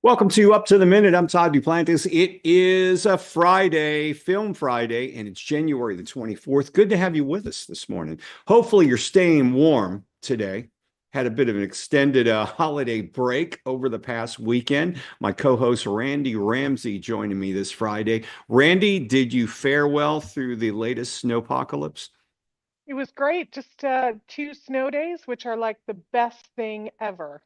Welcome to Up to the Minute. I'm Todd Duplantis. It is a Friday, Film Friday, and it's January the 24th. Good to have you with us this morning. Hopefully, you're staying warm today. Had a bit of an extended holiday break over the past weekend. My co-host Randy Ramsey joining me this Friday. Randy, did you fare well through the latest snowpocalypse? It was great. Just 2 snow days, which are like the best thing ever.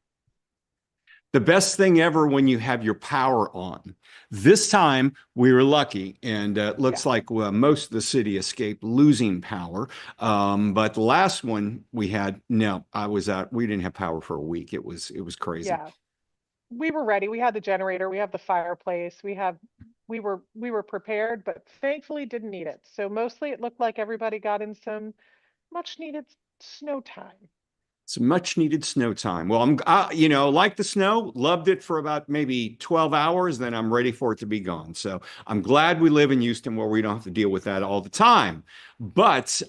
The best thing ever when you have your power on. This time we were lucky, and it looks Yeah. like most of the city escaped losing power. But the last one we had, no, I was out. We didn't have power for a week. It was crazy. Yeah. We were ready. We had the generator, we have the fireplace, we were prepared, but thankfully didn't need it. So mostly it looked like everybody got in some much needed snow time. It's much needed snow time. Well, like the snow, loved it for about maybe 12 hours. Then I'm ready for it to be gone. So I'm glad we live in Houston where we don't have to deal with that all the time. But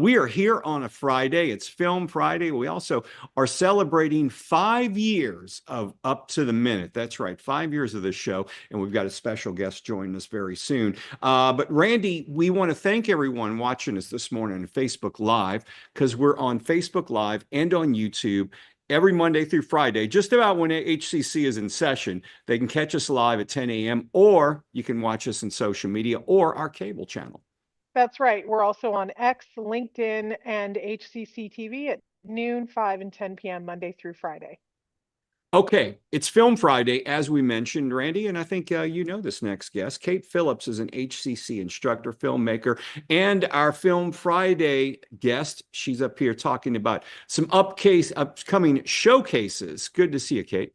we are here on a Friday. It's Film Friday. We also are celebrating 5 years of Up to the Minute. That's right, 5 years of this show. And we've got a special guest joining us very soon. But Randy, we want to thank everyone watching us this morning on Facebook Live because we're on Facebook Live and on YouTube every Monday through Friday, just about when HCC is in session. They can catch us live at 10 a.m. or you can watch us in social media or our cable channel. That's right. We're also on X, LinkedIn, and HCCTV at noon, 5 and 10 p.m. Monday through Friday. Okay, it's Film Friday, as we mentioned, Randy, and I think you know this next guest. Kate Phillips is an HCC instructor, filmmaker, and our Film Friday guest. She's up here talking about some upcoming showcases. Good to see you, Kate.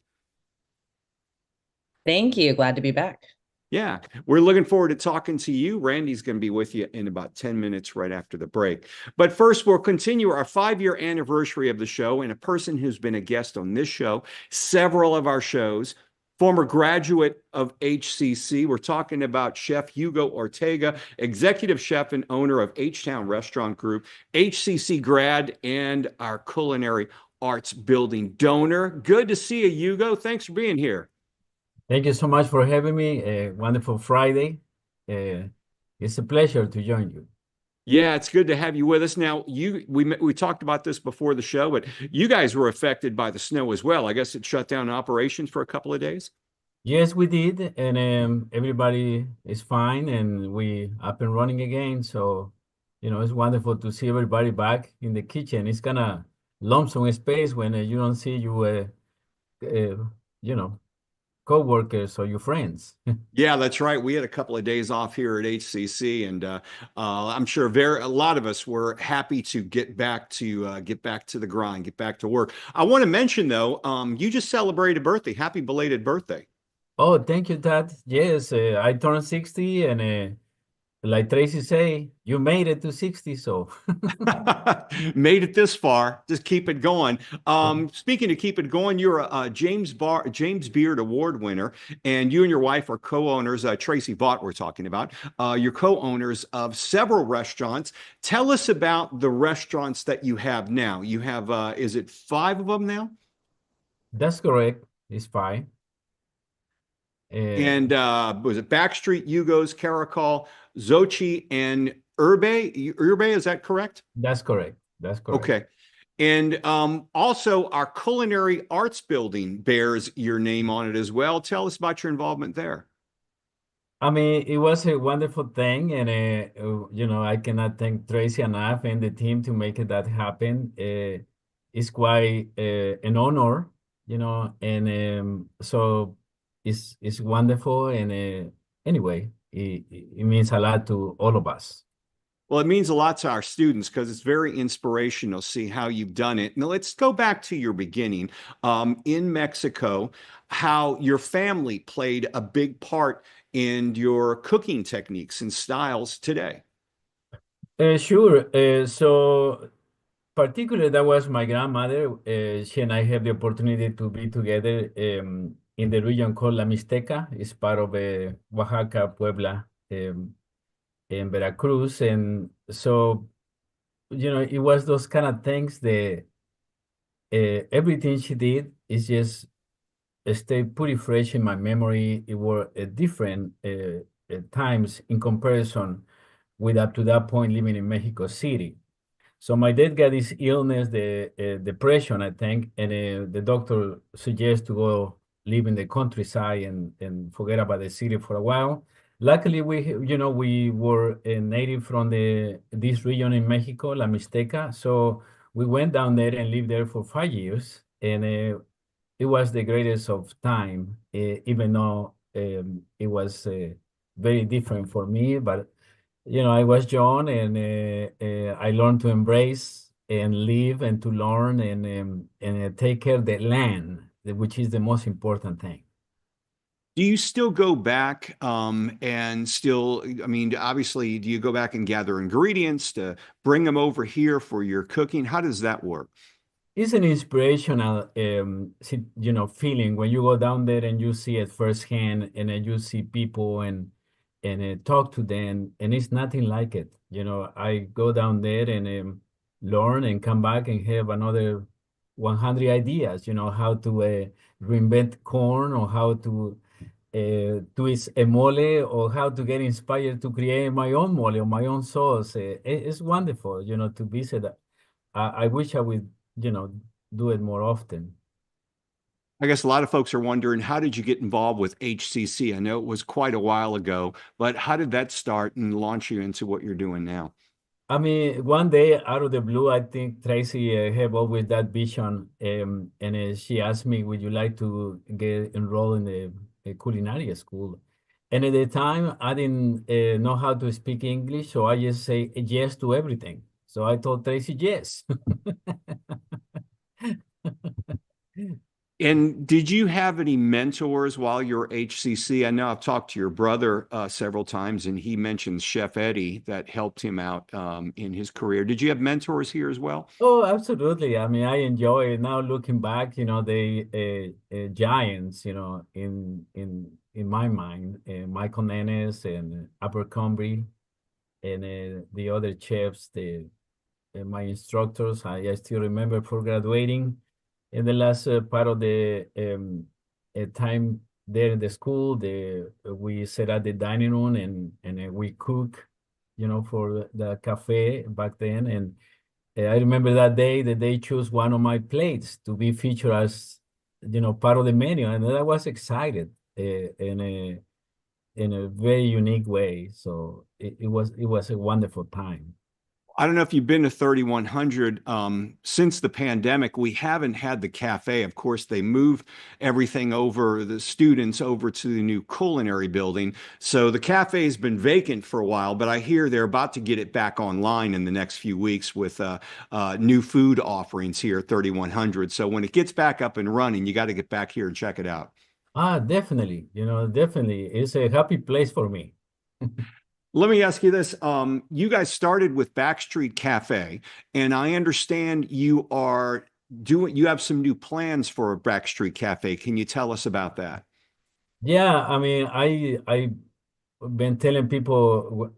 Thank you. Glad to be back. Yeah, we're looking forward to talking to you. Randy's going to be with you in about 10 minutes right after the break. But first, we'll continue our 5-year anniversary of the show and a person who's been a guest on this show, several of our shows, former graduate of HCC. We're talking about Chef Hugo Ortega, executive chef and owner of H-Town Restaurant Group, HCC grad, and our culinary arts building donor. Good to see you, Hugo. Thanks for being here. Thank you so much for having me. A wonderful Friday. It's a pleasure to join you. Yeah, it's good to have you with us. Now, we talked about this before the show, but you guys were affected by the snow as well. I guess it shut down operations for a couple of days. Yes, we did, and everybody is fine, and we up and running again. So, it's wonderful to see everybody back in the kitchen. It's kind of lonesome space when you don't see you know, co-workers or your friends. Yeah, that's right. We had a couple of days off here at HCC, and I'm sure a lot of us were happy to get back to the grind, get back to work. I want to mention though, you just celebrated a birthday. Happy belated birthday! Oh, thank you, Dad. Yes, I turned 60, and like Tracy say, you made it to 60, so. Made it this far. Just keep it going. Speaking of keep it going, you're a James Beard Award winner, and you and your wife are co-owners. Tracy Vaught, we're talking about. You're co-owners of several restaurants. Tell us about the restaurants that you have now. You have, is it 5 of them now? That's correct. It's fine. And was it Backstreet, Hugo's, Caracol, Zochi, and Urbe, is that correct? That's correct. That's correct. Okay. And also our culinary arts building bears your name on it as well. Tell us about your involvement there. I mean, it was a wonderful thing, and I cannot thank Tracy enough and the team to make that happen. It's quite an honor, and so it's wonderful. And anyway, it means a lot to all of us. Well, it means a lot to our students because it's very inspirational to see how you've done it. Now, let's go back to your beginning in Mexico, how your family played a big part in your cooking techniques and styles today. Sure. So particularly, that was my grandmother. She and I had the opportunity to be together in the region called La Mixteca. It's part of Oaxaca, Puebla, in Veracruz. And so, it was those kind of things that everything she did is just stay pretty fresh in my memory. It were different times in comparison with up to that point living in Mexico City. So my dad got this illness, the depression, I think, and the doctor suggests to go live in the countryside and forget about the city for a while. Luckily, we were a native from this region in Mexico, La Mixteca. So we went down there and lived there for 5 years, and it was the greatest of time, even though it was very different for me. But I was young, and I learned to embrace and live and to learn and take care of the land, which is the most important thing. Do you still go back and still, I mean, obviously, do you go back and gather ingredients to bring them over here for your cooking? How does that work? It's an inspirational, feeling when you go down there and you see it firsthand, and then you see people and talk to them, and it's nothing like it. I go down there and learn and come back and have another 100 ideas. How to reinvent corn, or how to twist a mole, or how to get inspired to create my own mole or my own sauce. It's wonderful, to visit. I wish I would, do it more often. I guess a lot of folks are wondering, how did you get involved with HCC? I know it was quite a while ago, but how did that start and launch you into what you're doing now? I mean, one day out of the blue, I think Tracy have always that vision, and she asked me, "Would you like to get enrolled in the culinary school?" And at the time, I didn't know how to speak English, so I just say yes to everything. So I told Tracy yes. And did you have any mentors while you were HCC? I know I've talked to your brother several times, and he mentions Chef Eddie that helped him out in his career. Did you have mentors here as well? Oh, absolutely. I mean, I enjoy it now looking back. The giants, in my mind, Michael Nennes and Abercrombie, and the other chefs, my instructors. I still remember for graduating in the last part of the time there in the school. We sat at the dining room and we cook, for the cafe back then. And I remember that day that they chose one of my plates to be featured as, part of the menu, and I was excited in a very unique way. So it was a wonderful time. I don't know if you've been to 3100. Since the pandemic, we haven't had the cafe. Of course, they moved everything over, the students over to the new culinary building. So the cafe has been vacant for a while, but I hear they're about to get it back online in the next few weeks with new food offerings here at 3100. So when it gets back up and running, you got to get back here and check it out. Definitely, definitely. It's a happy place for me. Let me ask you this. You guys started with Backstreet Cafe, and I understand you have some new plans for Backstreet Cafe. Can you tell us about that? Yeah, I mean, I've been telling people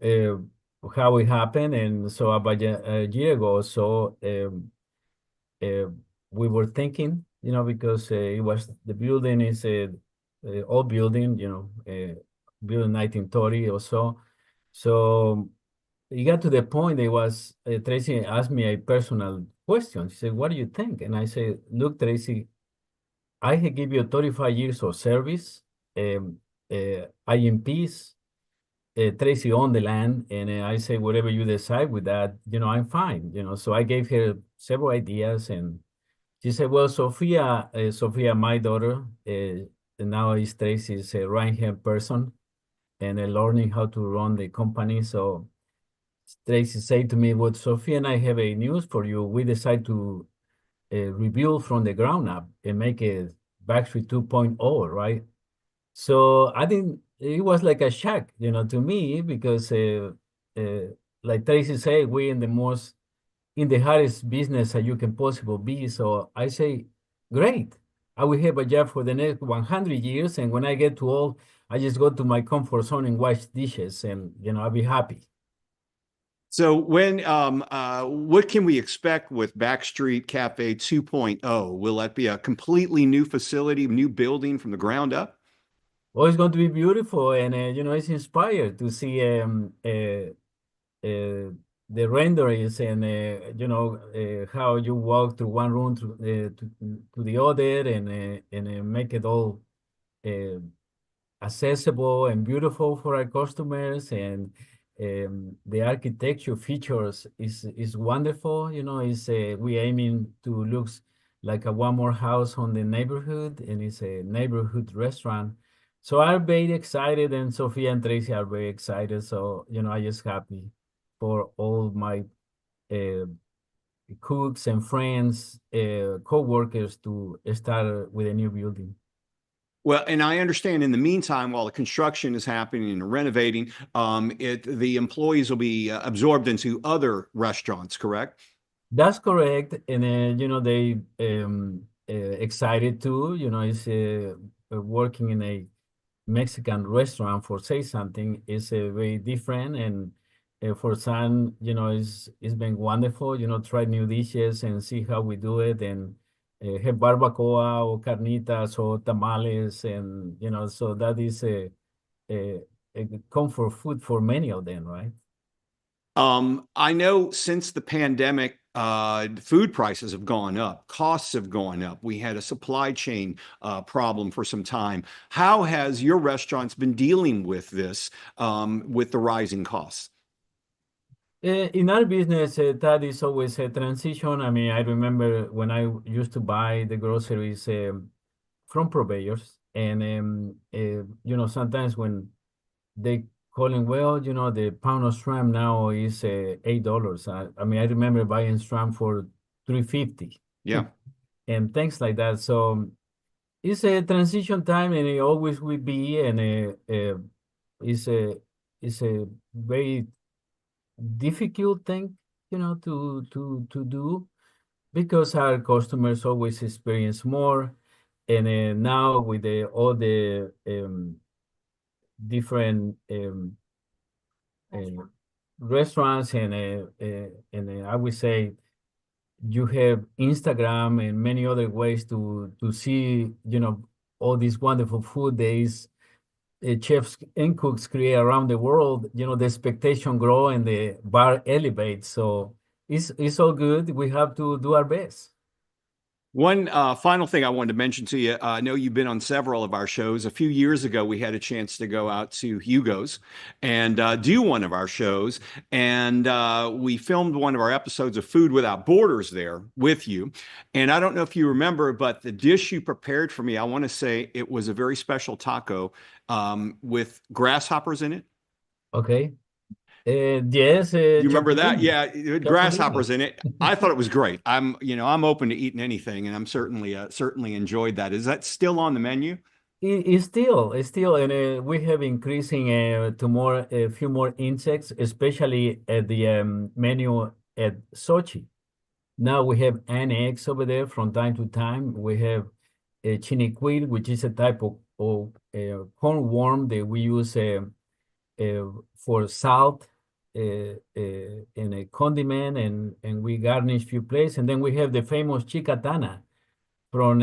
how it happened, and so about a year ago or so, uh, we were thinking, because it was the building is a old building, built in 1930 or so. So it got to the point it was Tracy asked me a personal question. She said, "What do you think?" And I said, "Look, Tracy, I have give you 35 years of service. I in peace. Tracy owned the land, and I say whatever you decide with that, I'm fine. So I gave her several ideas, and she said, "Well, Sophia, my daughter, now is Tracy's right-hand person, and learning how to run the company." So Tracy said to me, "Well, Sophia and I have a news for you. We decide to rebuild from the ground up and make a Backstreet 2.0, right?" So I think it was like a shock, to me, because like Tracy said, we in the hardest business that you can possibly be. So I say, great. I will have a job for the next 100 years. And when I get too old, I just go to my comfort zone and wash dishes, and, I'll be happy. So what can we expect with Backstreet Cafe 2.0? Will that be a completely new facility, new building from the ground up? Oh, it's going to be beautiful, and it's inspired to see the renderings and how you walk through one room to the other and make it all uh, accessible and beautiful for our customers. And the architecture features is wonderful. Is we aiming to looks like a one more house on the neighborhood, and it's a neighborhood restaurant. So I'm very excited, and Sophia and Tracy are very excited. So I just happy for all my uh, cooks and friends, co-workers to start with a new building. Well, and I understand in the meantime, while the construction is happening and renovating, the employees will be absorbed into other restaurants, correct? That's correct, and they excited too. Is working in a Mexican restaurant for say something is very different, and for some, it's been wonderful. Try new dishes and see how we do it, and have barbacoa or carnitas or tamales, and so that is a comfort food for many of them, right? I know since the pandemic, food prices have gone up, costs have gone up. We had a supply chain problem for some time. How has your restaurants been dealing with this, with the rising costs? In our business, that is always a transition. I mean, I remember when I used to buy the groceries from purveyors, and sometimes when they calling, well, the pound of shrimp now is $8. I mean, I remember buying shrimp for 3.50, Yeah. and things like that. So it's a transition time, and it always will be, and it's a it's a very difficult thing, to do because our customers always experience more, and now with all the different uh, restaurants and I would say you have Instagram and many other ways to see all this wonderful food days chefs and cooks create around the world. The expectation grow and the bar elevates. So it's all good. We have to do our best. One final thing I wanted to mention to you. I know you've been on several of our shows. A few years ago, we had a chance to go out to Hugo's and do one of our shows. And we filmed one of our episodes of Food Without Borders there with you. And I don't know if you remember, but the dish you prepared for me, I want to say it was a very special taco with grasshoppers in it. Okay. Yes, You remember that? Chapulín. Yeah, it had Chapulines. grasshoppers in it. I thought it was great. I'm open to eating anything, and I'm certainly enjoyed that. Is that still on the menu? It's still, and we have increasing to a few more insects, especially at the menu at Sochi. Now we have annex over there from time to time. We have a chiniquil, which is a type of corn worm that we use for salt in a condiment, and we garnish few places. And then we have the famous chicatana from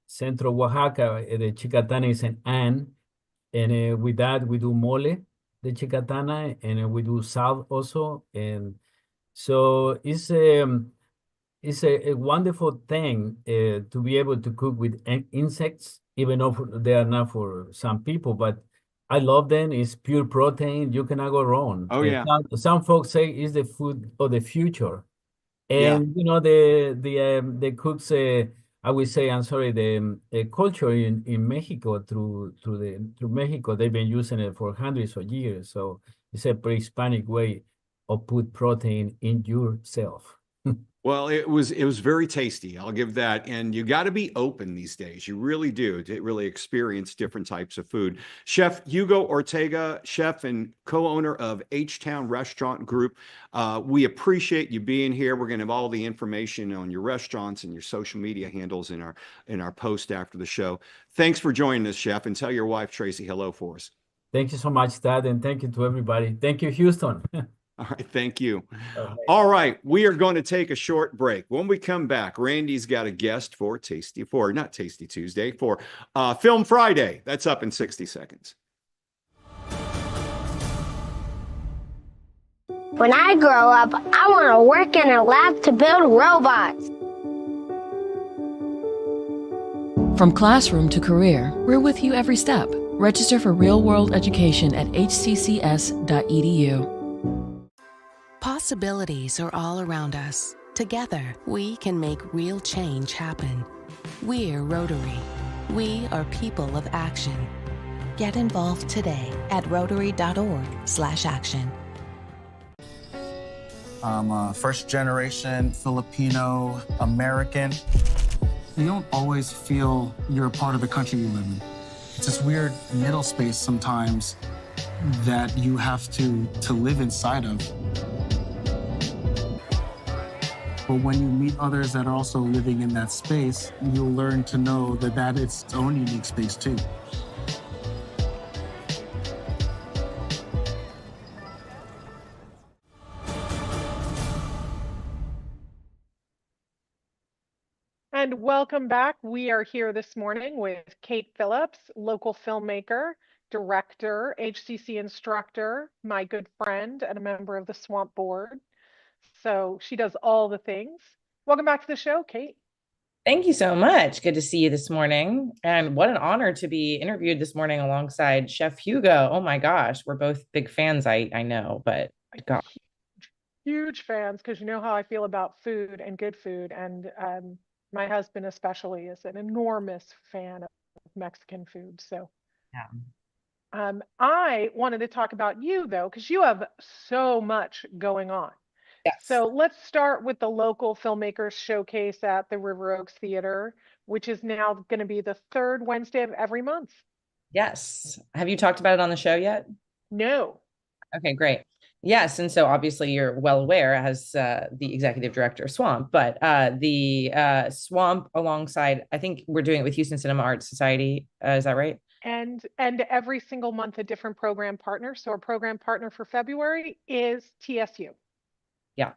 Central Oaxaca. The chicatana is an ant, and with that we do mole, the chicatana, and we do salt also. And so it's a wonderful thing to be able to cook with insects, even though they are not for some people, but I love them. It's pure protein. You cannot go wrong. Oh And yeah, some folks say it's the food of the future. yeah. And the cooks, I would say, I'm sorry, the culture in Mexico through Mexico, they've been using it for hundreds of years. So it's a pre-Hispanic way of put protein in yourself. Well, it was very tasty. I'll give that. And you got to be open these days. You really do to really experience different types of food. Chef Hugo Ortega, chef and co-owner of H-Town Restaurant Group. We appreciate you being here. We're going to have all the information on your restaurants and your social media handles in our post after the show. Thanks for joining us, chef, and tell your wife Tracy hello for us. Thank you so much, Dad, and thank you to everybody. Thank you, Houston. All right, thank you. Okay. All right, we are going to take a short break. When we come back, Randy's got a guest for not Tasty Tuesday, for Film Friday. That's up in 60 seconds. When I grow up, I want to work in a lab to build robots. From classroom to career, we're with you every step. Register for real-world education at hccs.edu. Possibilities are all around us. Together, we can make real change happen. We're Rotary. We are people of action. Get involved today at rotary.org/action. I'm a first-generation Filipino American. You don't always feel you're a part of the country you live in. It's this weird middle space sometimes that you have to live inside of. But when you meet others that are also living in that space, you'll learn to know that it's its own unique space too. And welcome back. We are here this morning with Kate Phillips, local filmmaker, director, HCC instructor, my good friend, and a member of the Swamp Board. So she does all the things. Welcome back to the show, Kate. Thank you so much. Good to see you this morning. And what an honor to be interviewed this morning alongside Chef Hugo. Oh my gosh, we're both big fans, I know, but God. Huge fans, because you know how I feel about food and good food. And my husband especially is an enormous fan of Mexican food. So Yeah. I wanted to talk about you though, because you have so much going on. Yes. So let's start with the local filmmakers showcase at the River Oaks Theater, which is now going to be the third Wednesday of every month. Yes. Have you talked about it on the show yet? No. Okay, great. Yes. And so obviously you're well aware as the executive director of Swamp, but the Swamp alongside, I think we're doing it with Houston Cinema Arts Society. Is that right? And every single month a different program partner. So our program partner for February is TSU. Yeah.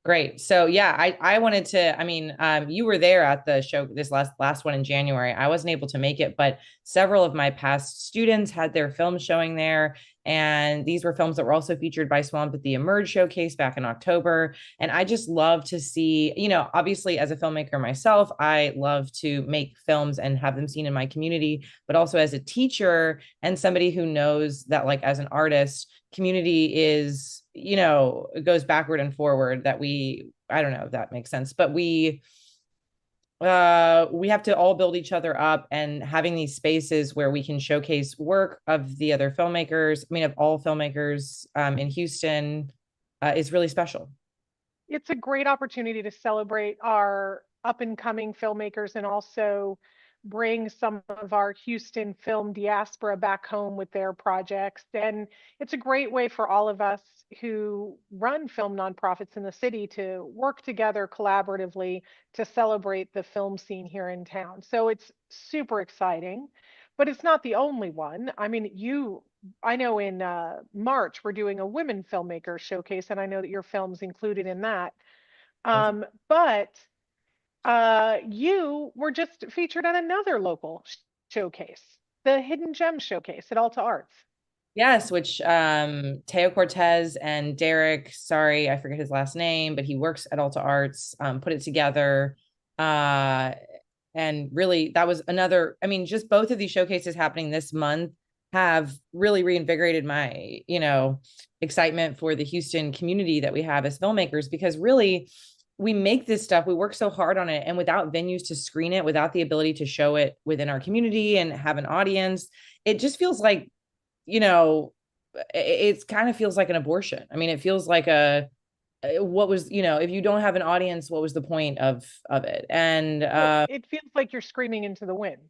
Great. So yeah, I wanted to, I mean, you were there at the show, this last one in January. I wasn't able to make it, but several of my past students had their films showing there. And these were films that were also featured by Swamp at the Emerge showcase back in October. And I just love to see, you know, obviously as a filmmaker myself, I love to make films and have them seen in my community, but also as a teacher and somebody who knows that like as an artist, community is, you know, it goes backward and forward that I don't know if that makes sense, but we have to all build each other up, and having these spaces where we can showcase work of the other filmmakers, I mean, of all filmmakers in Houston is really special. It's a great opportunity to celebrate our up and coming filmmakers and also bring some of our Houston film diaspora back home with their projects. And it's a great way for all of us who run film nonprofits in the city to work together collaboratively to celebrate the film scene here in town. So it's super exciting, but it's not the only one. I mean, I know in March, we're doing a women filmmaker showcase, and I know that your film's included in that. But you were just featured on another local showcase, the Hidden Gem Showcase at Alta Arts. Yes, which Teo Cortez and Derek, sorry, I forget his last name, but he works at Alta Arts, put it together. And really, that was another, I mean, just both of these showcases happening this month have really reinvigorated my, you know, excitement for the Houston community that we have as filmmakers, because really, we make this stuff, we work so hard on it, and without venues to screen it, without the ability to show it within our community and have an audience, it just feels like, you know, it kind of feels like an abortion. I mean, it feels like what was, you know, if you don't have an audience, what was the point of it? And it feels like you're screaming into the wind.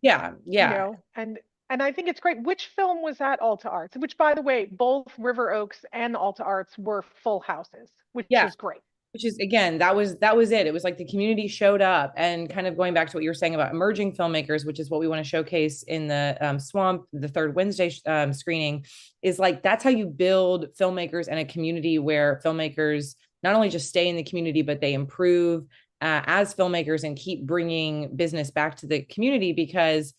Yeah. You know, and I think it's great. Which film was at Alta Arts? Which, by the way, both River Oaks and Alta Arts were full houses, which is great. which is, again, that was it. It was like the community showed up, and kind of going back to what you were saying about emerging filmmakers, which is what we want to showcase in the Swamp, the third Wednesday screening, is like, that's how you build filmmakers and a community where filmmakers not only just stay in the community, but they improve as filmmakers and keep bringing business back to the community. Because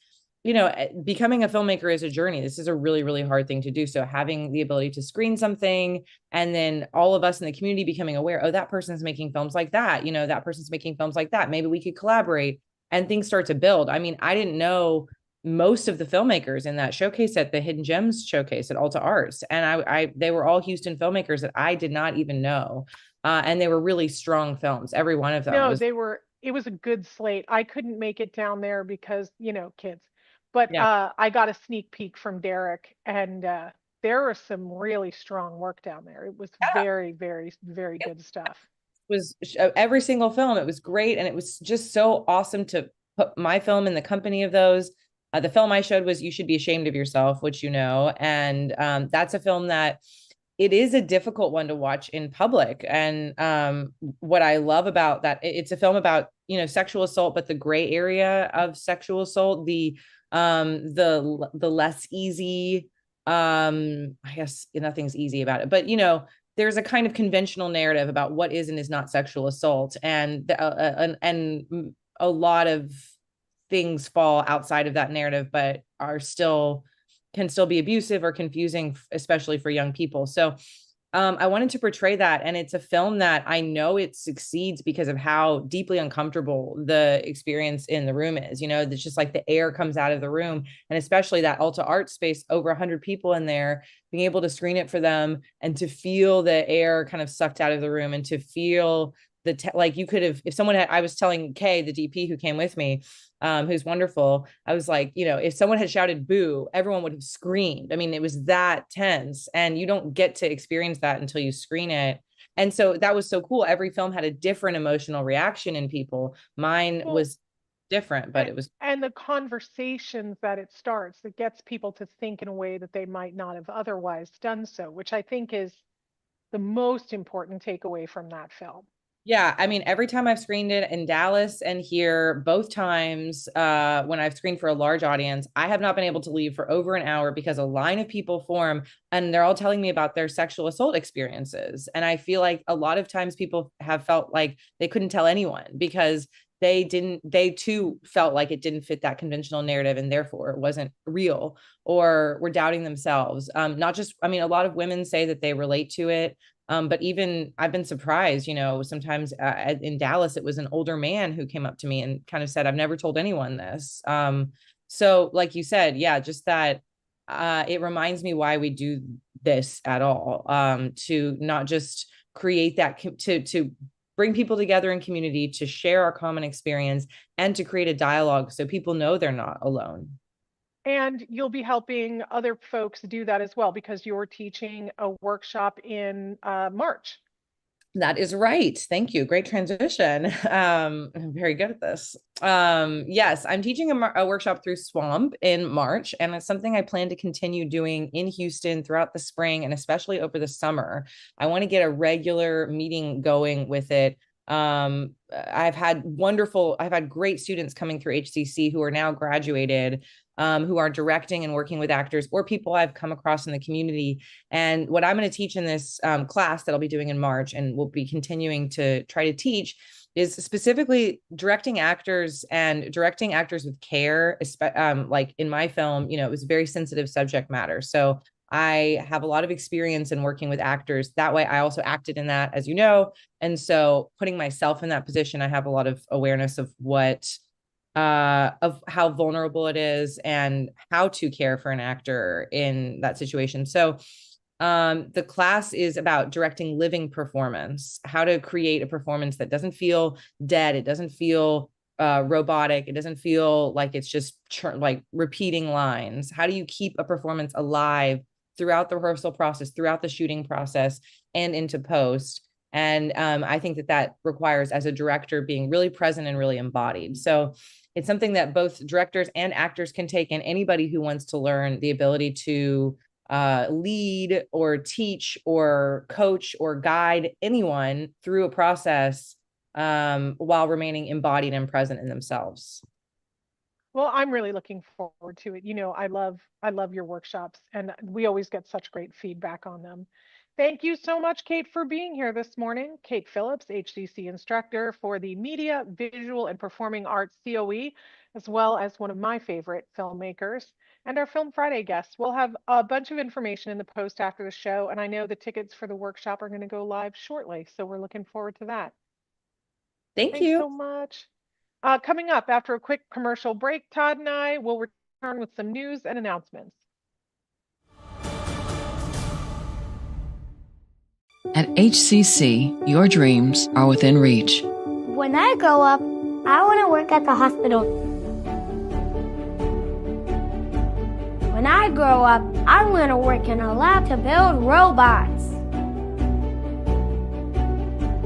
becoming a filmmaker is a journey. This is a really, really hard thing to do. So having the ability to screen something, and then all of us in the community becoming aware, oh, that person's making films like that, that person's making films like that, maybe we could collaborate, and things start to build. I mean, I didn't know most of the filmmakers in that showcase, at the Hidden Gems showcase at Alta Arts. And they were all Houston filmmakers that I did not even know. And they were really strong films. Every one of them. No, it was a good slate. I couldn't make it down there because, kids. But I got a sneak peek from Derek, and there was some really strong work down there. It was very, very, very good stuff. It was every single film. It was great. And it was just so awesome to put my film in the company of those. The film I showed was You Should Be Ashamed of Yourself, which and that's a film that it is a difficult one to watch in public. And what I love about that, it's a film about, sexual assault, but the gray area of sexual assault, the less easy, I guess nothing's easy about it, but there's a kind of conventional narrative about what is and is not sexual assault, and a lot of things fall outside of that narrative, but can still be abusive or confusing, especially for young people. So I wanted to portray that. And it's a film that I know it succeeds because of how deeply uncomfortable the experience in the room is. It's just like the air comes out of the room, and especially that Alta Art space, over 100 people in there, being able to screen it for them and to feel the air kind of sucked out of the room, and to feel like you could have, if someone had, I was telling Kay, the DP who came with me, who's wonderful, I was like, if someone had shouted boo, everyone would have screamed. I mean, it was that tense, and you don't get to experience that until you screen it. And so that was so cool. Every film had a different emotional reaction in people. Mine was different, but it was. And the conversations that it starts, that gets people to think in a way that they might not have otherwise done so, which I think is the most important takeaway from that film. Yeah, I mean, every time I've screened it in Dallas and here, both times when I've screened for a large audience, I have not been able to leave for over an hour because a line of people form, and they're all telling me about their sexual assault experiences. And I feel like a lot of times people have felt like they couldn't tell anyone because they too felt like it didn't fit that conventional narrative, and therefore it wasn't real, or were doubting themselves. A lot of women say that they relate to it. But even I've been surprised, sometimes in Dallas, it was an older man who came up to me and kind of said, I've never told anyone this. So like you said, just that it reminds me why we do this at all, to not just create that, to bring people together in community, to share our common experience, and to create a dialogue so people know they're not alone. And you'll be helping other folks do that as well, because you're teaching a workshop in March. That is right. Thank you. Great transition. I'm very good at this. Yes, I'm teaching a workshop through Swamp in March, and it's something I plan to continue doing in Houston throughout the spring, and especially over the summer. I want to get a regular meeting going with it. I've had great students coming through HCC who are now graduated, who are directing and working with actors, or people I've come across in the community. And what I'm going to teach in this class that I'll be doing in March, and we'll be continuing to try to teach, is specifically directing actors with care. Like in my film, it was a very sensitive subject matter. So I have a lot of experience in working with actors. That way I also acted in that, as you know. And so putting myself in that position, I have a lot of awareness of of how vulnerable it is and how to care for an actor in that situation. So the class is about directing living performance, how to create a performance that doesn't feel dead. It doesn't feel robotic. It doesn't feel like it's just like repeating lines. How do you keep a performance alive throughout the rehearsal process, throughout the shooting process, and into post? And I think that requires, as a director, being really present and really embodied. So it's something that both directors and actors can take, and anybody who wants to learn the ability to lead or teach or coach or guide anyone through a process while remaining embodied and present in themselves. Well, I'm really looking forward to it. You know, I love your workshops, and we always get such great feedback on them. Thank you so much, Kate, for being here this morning. Kate Phillips, HCC instructor for the Media, Visual, and Performing Arts COE, as well as one of my favorite filmmakers. And our Film Friday guests. We'll have a bunch of information in the post after the show, and I know the tickets for the workshop are going to go live shortly, so we're looking forward to that. Thanks you so much. Coming up after a quick commercial break, Todd and I will return with some news and announcements. At HCC, your dreams are within reach. When I grow up, I want to work at the hospital. When I grow up, I want to work in a lab to build robots.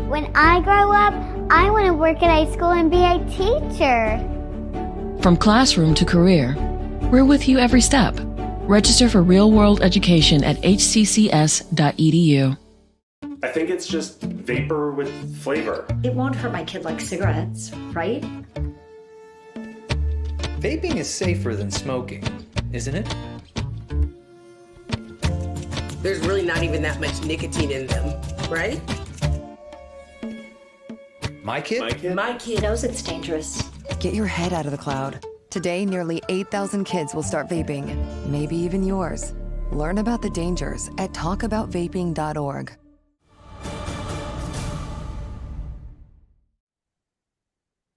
When I grow up, I want to work at a school and be a teacher. From classroom to career, we're with you every step. Register for real-world education at hccs.edu. I think it's just vapor with flavor. It won't hurt my kid like cigarettes, right? Vaping is safer than smoking, isn't it? There's really not even that much nicotine in them, right? My kid? My kid knows it's dangerous. Get your head out of the cloud. Today, nearly 8,000 kids will start vaping, maybe even yours. Learn about the dangers at talkaboutvaping.org.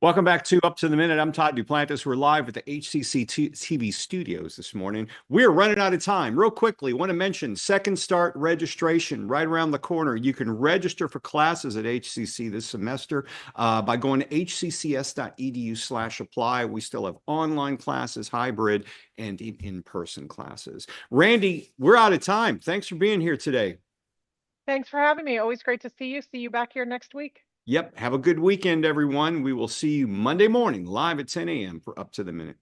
Welcome back to Up to the Minute. I'm Todd Duplantis. We're live at the HCCTV studios this morning. We're running out of time. Real quickly, want to mention Second Start registration right around the corner. You can register for classes at HCC this semester by going to hccs.edu/apply. We still have online classes, hybrid, and in-person classes. Randy, we're out of time. Thanks for being here today. Thanks for having me. Always great to see you. See you back here next week. Yep. Have a good weekend, everyone. We will see you Monday morning live at 10 a.m. for Up to the Minute.